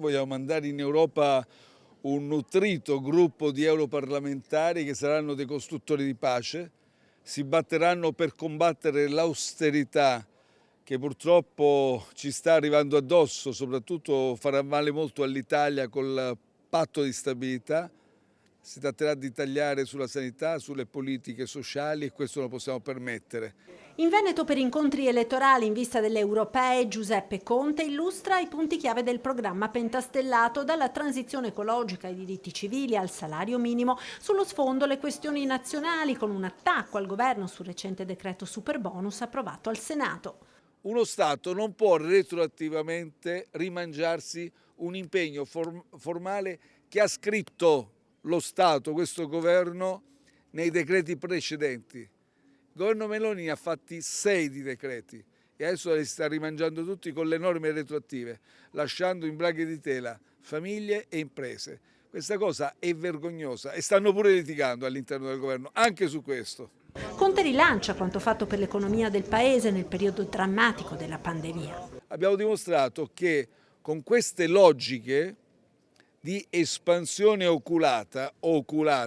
Vogliamo mandare in Europa un nutrito gruppo di europarlamentari che saranno dei costruttori di pace, si batteranno per combattere l'austerità che purtroppo ci sta arrivando addosso, soprattutto farà male molto all'Italia col patto di stabilità. Si tratterà di tagliare sulla sanità, sulle politiche sociali e questo non lo possiamo permettere. In Veneto per incontri elettorali in vista delle europee, Giuseppe Conte illustra i punti chiave del programma pentastellato, dalla transizione ecologica ai diritti civili al salario minimo. Sullo sfondo le questioni nazionali, con un attacco al governo sul recente decreto Superbonus approvato al Senato. Uno Stato non può retroattivamente rimangiarsi un impegno formale che ha scritto lo Stato, questo governo, nei decreti precedenti. Il governo Meloni ne ha fatti 6 di decreti e adesso li sta rimangiando tutti con le norme retroattive, lasciando in braghe di tela famiglie e imprese. Questa cosa è vergognosa e stanno pure litigando all'interno del governo anche su questo. Conte rilancia quanto fatto per l'economia del paese nel periodo drammatico della pandemia. Abbiamo dimostrato che con queste logiche di espansione oculata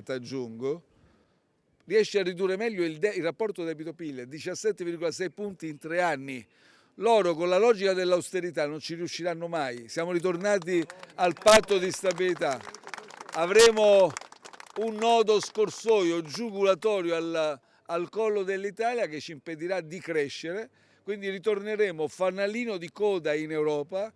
aggiungo, riesce a ridurre meglio il rapporto debito-PIL, 17,6 punti in 3 anni. Loro con la logica dell'austerità non ci riusciranno mai. Siamo ritornati al patto di stabilità. Avremo un nodo scorsoio giugulatorio al collo dell'Italia che ci impedirà di crescere, quindi ritorneremo fanalino di coda in Europa